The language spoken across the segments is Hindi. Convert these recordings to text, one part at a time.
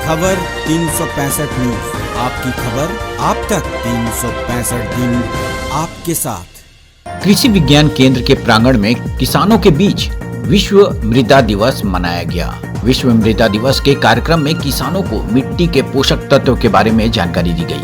खबर 365 न्यूज, आपकी खबर आप तक 365 दिन आपके साथ। कृषि विज्ञान केंद्र के प्रांगण में किसानों के बीच विश्व मृदा दिवस मनाया गया। विश्व मृदा दिवस के कार्यक्रम में किसानों को मिट्टी के पोषक तत्व के बारे में जानकारी दी गई।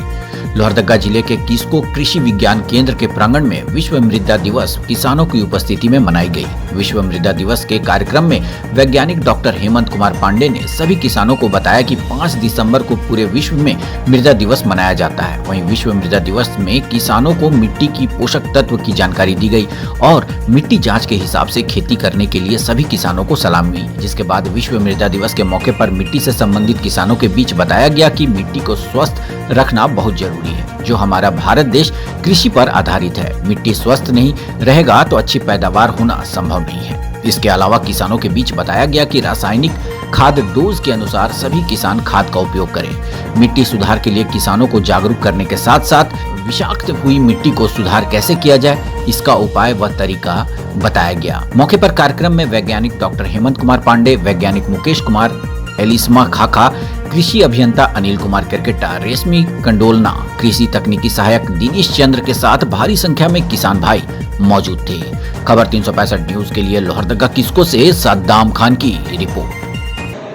लोहरदगा जिले के किस्को कृषि विज्ञान केंद्र के प्रांगण में विश्व मृदा दिवस किसानों की उपस्थिति में मनाई गई। विश्व मृदा दिवस के कार्यक्रम में वैज्ञानिक डॉक्टर हेमंत कुमार पांडे ने सभी किसानों को बताया कि 5 दिसंबर को पूरे विश्व में मृदा दिवस मनाया जाता है। वहीं विश्व मृदा दिवस में किसानों को मिट्टी की पोषक तत्व की जानकारी दी गई और मिट्टी जाँच के हिसाब से खेती करने के लिए सभी किसानों को सलाह मिली। जिसके बाद विश्व मृदा दिवस के मौके पर मिट्टी से संबंधित किसानों के बीच बताया गया कि मिट्टी को स्वस्थ रखना बहुत जरूरी है। जो हमारा भारत देश कृषि पर आधारित है, मिट्टी स्वस्थ नहीं रहेगा तो अच्छी पैदावार होना संभव नहीं है। इसके अलावा किसानों के बीच बताया गया कि रासायनिक खाद डोज के अनुसार सभी किसान खाद का उपयोग करें। मिट्टी सुधार के लिए किसानों को जागरूक करने के साथ साथ विषाक्त हुई मिट्टी को सुधार कैसे किया जाए, इसका उपाय व तरीका बताया गया। मौके पर कार्यक्रम में वैज्ञानिक डॉक्टर हेमंत कुमार पांडे, वैज्ञानिक मुकेश कुमार, एलिस्मा खाखा, कृषि अभियंता अनिल कुमार केरकेटा, रेशमी कंडोलना, कृषि तकनीकी सहायक दिनेश चंद्र के साथ भारी संख्या में किसान भाई मौजूद थे। खबर 365 न्यूज के लिए लोहरदगा किस्को से सद्दाम खान की रिपोर्ट।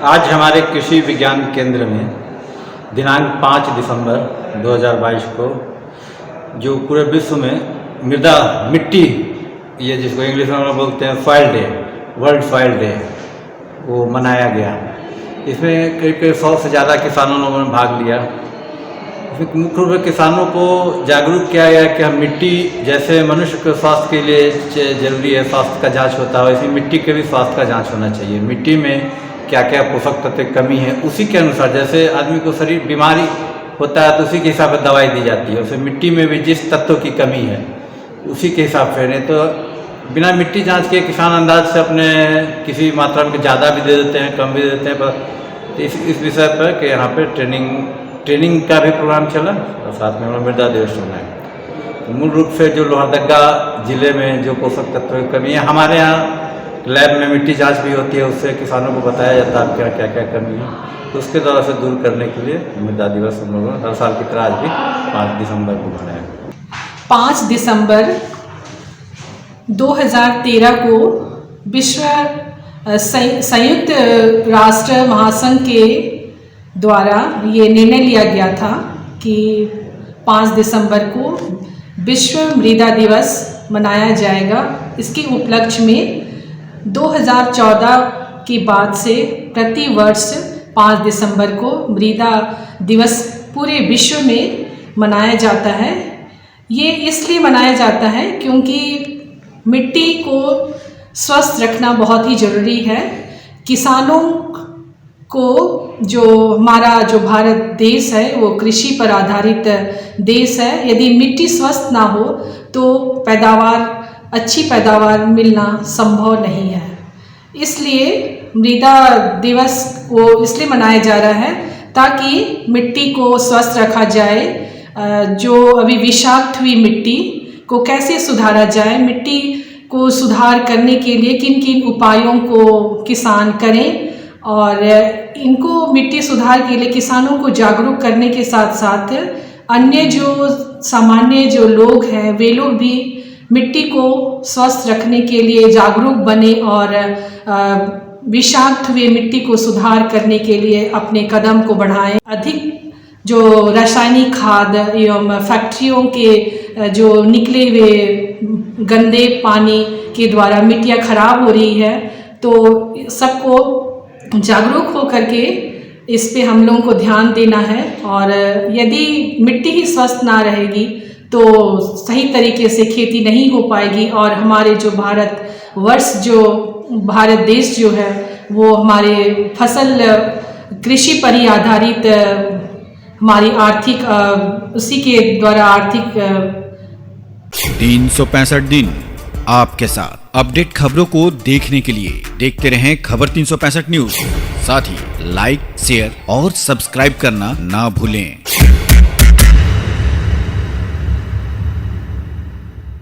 आज हमारे कृषि विज्ञान केंद्र में दिनांक 5 दिसंबर 2022 को जो पूरे विश्व में मिट्टी, ये जिसको इंग्लिश में बोलते हैं soil day, world soil day, वो मनाया गया। इसमें करीब 100 से ज़्यादा किसानों ने भाग लिया। इसमें मुख्य रूप से किसानों को जागरूक किया गया कि हम मिट्टी जैसे मनुष्य के स्वास्थ्य के लिए जरूरी है, स्वास्थ्य का जांच होता है, इसमें मिट्टी के भी स्वास्थ्य का जांच होना चाहिए। मिट्टी में क्या क्या पोषक तत्व की कमी है, उसी के अनुसार जैसे आदमी को शरीर बीमारी होता है तो उसी के हिसाब से दवाई दी जाती है। उसे मिट्टी में भी जिस तत्व की कमी है उसी के हिसाब से, नहीं तो बिना मिट्टी जांच के किसान अंदाज से अपने किसी मात्रा में ज़्यादा भी दे देते हैं, कम भी दे देते हैं। पर इस विषय पर कि यहाँ पे ट्रेनिंग का भी प्रोग्राम चला और साथ में मृदा दिवस होना है। तो मूल रूप से जो लोहरदगा जिले में जो पोषक तत्व की कमी है, हमारे यहाँ लैब में मिट्टी जांच भी होती है, उससे किसानों को बताया जाता है क्या क्या क्या कमी है, तो उसके द्वारा से दूर करने के लिए मृदा दिवस हम लोगों ने हर साल की तरह आज भी 5 दिसंबर को मनाया। 5 दिसंबर 2013 को विश्व संयुक्त राष्ट्र महासंघ के द्वारा ये निर्णय लिया गया था कि 5 दिसंबर को विश्व मृदा दिवस मनाया जाएगा। इसके उपलक्ष्य में 2014 के बाद से प्रति वर्ष 5 दिसंबर को मृदा दिवस पूरे विश्व में मनाया जाता है। ये इसलिए मनाया जाता है क्योंकि मिट्टी को स्वस्थ रखना बहुत ही ज़रूरी है। किसानों को जो हमारा जो भारत देश है वो कृषि पर आधारित देश है। यदि मिट्टी स्वस्थ ना हो तो अच्छी पैदावार मिलना संभव नहीं है। इसलिए मृदा दिवस को इसलिए मनाया जा रहा है ताकि मिट्टी को स्वस्थ रखा जाए। जो अभी विषाक्त हुई मिट्टी को कैसे सुधारा जाए, मिट्टी को सुधार करने के लिए किन किन उपायों को किसान करें, और इनको मिट्टी सुधार के लिए किसानों को जागरूक करने के साथ साथ अन्य जो सामान्य जो लोग हैं वे लोग भी मिट्टी को स्वस्थ रखने के लिए जागरूक बने और विषाक्त हुए मिट्टी को सुधार करने के लिए अपने कदम को बढ़ाएं। अधिक जो रासायनिक खाद एवं फैक्ट्रियों के जो निकले हुए गंदे पानी के द्वारा मिट्टियाँ खराब हो रही है, तो सबको जागरूक हो करके इस पे हम लोगों को ध्यान देना है। और यदि मिट्टी ही स्वस्थ ना रहेगी तो सही तरीके से खेती नहीं हो पाएगी और हमारे जो भारत देश जो है वो हमारे फसल कृषि पर ही आधारित हमारी आर्थिक उसी के द्वारा आर्थिक 365 दिन आपके साथ। अपडेट खबरों को देखने के लिए देखते रहें खबर 365 न्यूज। साथ ही लाइक, शेयर और सब्सक्राइब करना ना भूलें।